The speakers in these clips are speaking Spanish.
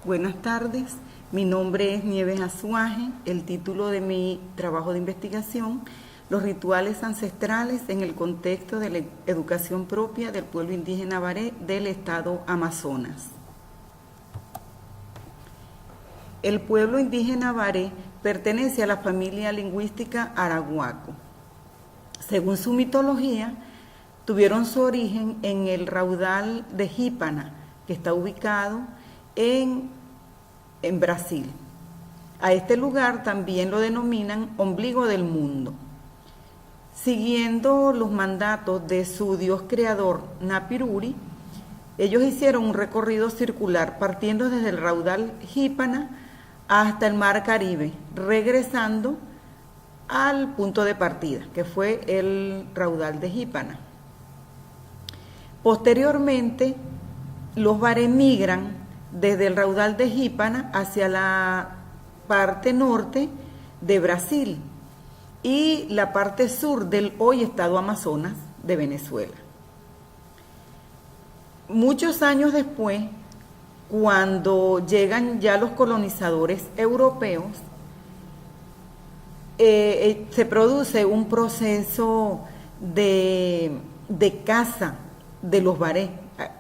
Buenas tardes, mi nombre es Nieves Azuaje. El título de mi trabajo de investigación: los rituales ancestrales en el contexto de la educación propia del pueblo indígena Baré del estado Amazonas. El pueblo indígena Baré pertenece a la familia lingüística arahuaco. Según su mitología, tuvieron su origen en el raudal de Jípana, que está ubicado en Brasil. A este lugar también lo denominan ombligo del mundo. Siguiendo los mandatos de su dios creador, Napiruri, ellos hicieron un recorrido circular partiendo desde el raudal Jípana hasta el mar Caribe, regresando al punto de partida, que fue el raudal de Jípana. Posteriormente, los Baré migran desde el raudal de Jípana hacia la parte norte de Brasil y la parte sur del hoy estado Amazonas de Venezuela. Muchos años después, cuando llegan ya los colonizadores europeos, se produce un proceso de caza de los Baré,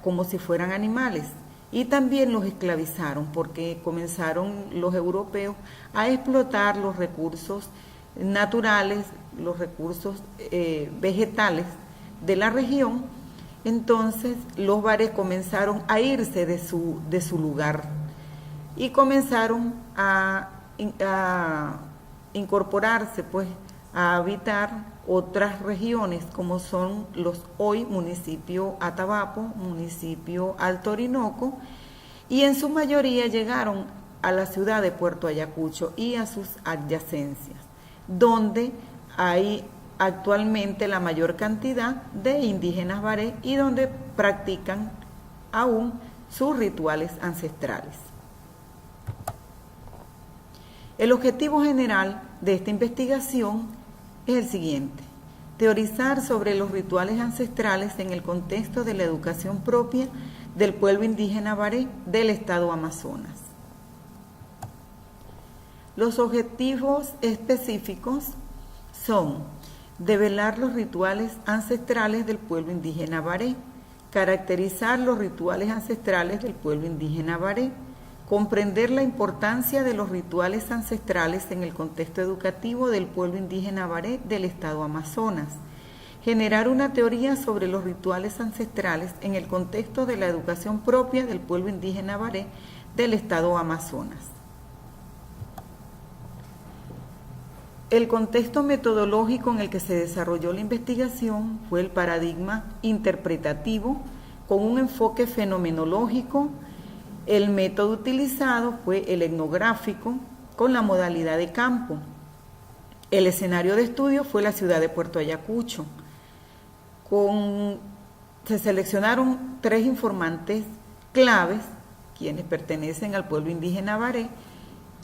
como si fueran animales, y también los esclavizaron porque comenzaron los europeos a explotar los recursos naturales, los recursos vegetales de la región. Entonces los Baré comenzaron a irse de su lugar y comenzaron a incorporarse, pues, a habitar otras regiones, como son los hoy municipio Atabapo, municipio Alto Orinoco, y en su mayoría llegaron a la ciudad de Puerto Ayacucho y a sus adyacencias, donde hay actualmente la mayor cantidad de indígenas Baré y donde practican aún sus rituales ancestrales. El objetivo general de esta investigación es el siguiente: teorizar sobre los rituales ancestrales en el contexto de la educación propia del pueblo indígena Baré del estado Amazonas. Los objetivos específicos son develar los rituales ancestrales del pueblo indígena Baré, caracterizar los rituales ancestrales del pueblo indígena Baré, comprender la importancia de los rituales ancestrales en el contexto educativo del pueblo indígena Baré del estado Amazonas, generar una teoría sobre los rituales ancestrales en el contexto de la educación propia del pueblo indígena Baré del estado Amazonas. El contexto metodológico en el que se desarrolló la investigación fue el paradigma interpretativo con un enfoque fenomenológico. El método utilizado fue el etnográfico con la modalidad de campo. El escenario de estudio fue la ciudad de Puerto Ayacucho. Se seleccionaron 3 informantes claves, quienes pertenecen al pueblo indígena Baré,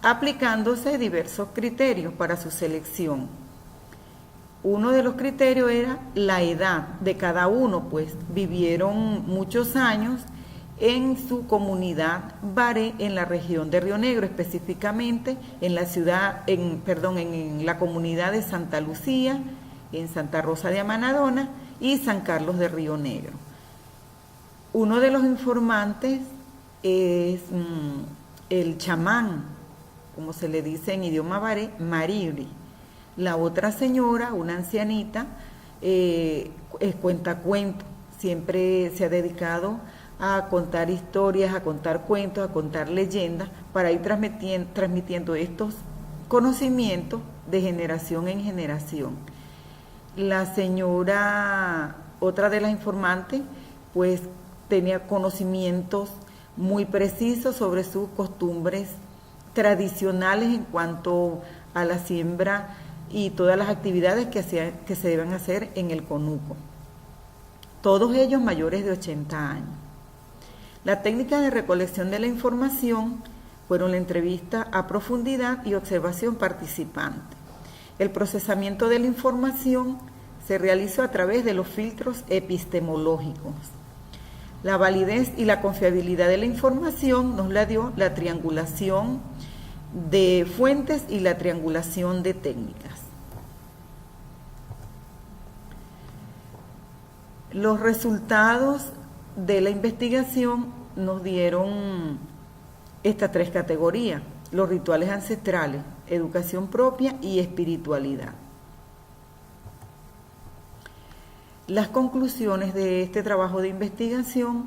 aplicándose diversos criterios para su selección. Uno de los criterios era la edad de cada uno, pues vivieron muchos años en su comunidad Baré en la región de Río Negro, específicamente en la comunidad de Santa Lucía, en Santa Rosa de Amanadona y San Carlos de Río Negro. Uno de los informantes es el chamán, como se le dice en idioma Baré, Maribri. La otra señora, una ancianita, es cuentacuentos, siempre se ha dedicado a contar historias, a contar cuentos, a contar leyendas, para ir transmitiendo estos conocimientos de generación en generación. La señora, otra de las informantes, pues tenía conocimientos muy precisos sobre sus costumbres tradicionales en cuanto a la siembra y todas las actividades que se deben hacer en el conuco. Todos ellos mayores de 80 años. La técnica de recolección de la información fueron la entrevista a profundidad y observación participante. El procesamiento de la información se realizó a través de los filtros epistemológicos. La validez y la confiabilidad de la información nos la dio la triangulación de fuentes y la triangulación de técnicas. Los resultados de la investigación nos dieron estas tres categorías: los rituales ancestrales, educación propia y espiritualidad. Las conclusiones de este trabajo de investigación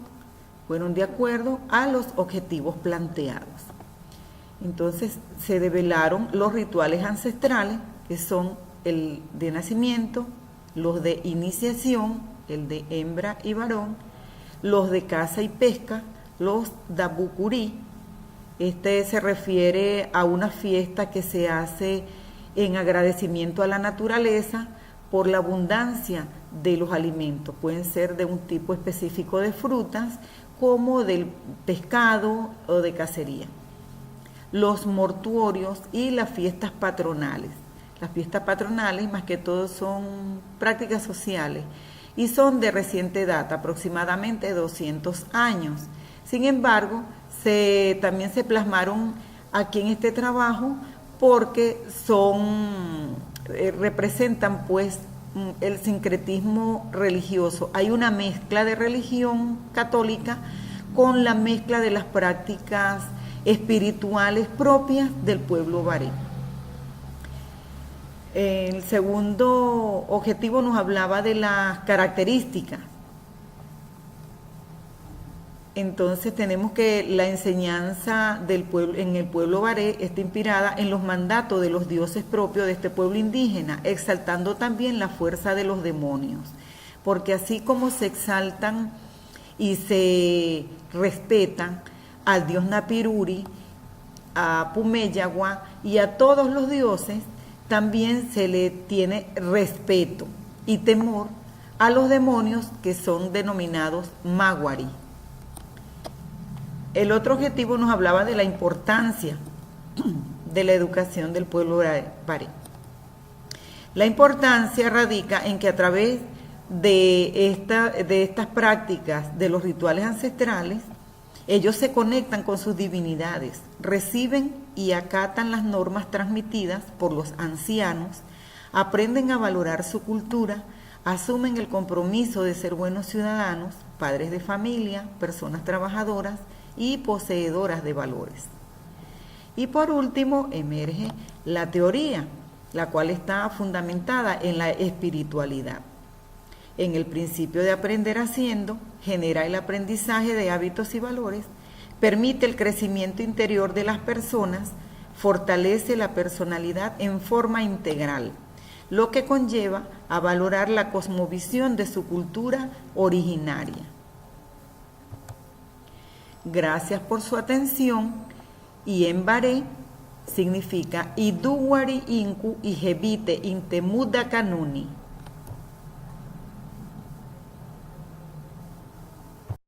fueron de acuerdo a los objetivos planteados. Entonces se develaron los rituales ancestrales, que son el de nacimiento, los de iniciación, el de hembra y varón, los de caza y pesca, los dabucurí. Este se refiere a una fiesta que se hace en agradecimiento a la naturaleza por la abundancia de los alimentos. Pueden ser de un tipo específico de frutas, como del pescado o de cacería. Los mortuorios y las fiestas patronales. Las fiestas patronales, más que todo, son prácticas sociales y son de reciente data, aproximadamente 200 años. Sin embargo, también se plasmaron aquí en este trabajo porque representan pues el sincretismo religioso. Hay una mezcla de religión católica con la mezcla de las prácticas espirituales propias del pueblo baré. El segundo objetivo nos hablaba de las características. Entonces tenemos que la enseñanza del pueblo, en el pueblo baré, está inspirada en los mandatos de los dioses propios de este pueblo indígena, exaltando también la fuerza de los demonios, porque así como se exaltan y se respetan al dios Napiruri, a Pumeyagua y a todos los dioses, también se le tiene respeto y temor a los demonios, que son denominados Maguari. El otro objetivo nos hablaba de la importancia de la educación del pueblo baré. La importancia radica en que a través de estas prácticas de los rituales ancestrales, ellos se conectan con sus divinidades, reciben y acatan las normas transmitidas por los ancianos, aprenden a valorar su cultura, asumen el compromiso de ser buenos ciudadanos, padres de familia, personas trabajadoras y poseedoras de valores. Y por último emerge la teoría, la cual está fundamentada en la espiritualidad. En el principio de aprender haciendo, genera el aprendizaje de hábitos y valores, permite el crecimiento interior de las personas, fortalece la personalidad en forma integral, lo que conlleva a valorar la cosmovisión de su cultura originaria. Gracias por su atención. Y en baré significa Iduwari Inku y Jebite Intemuda Kanuni.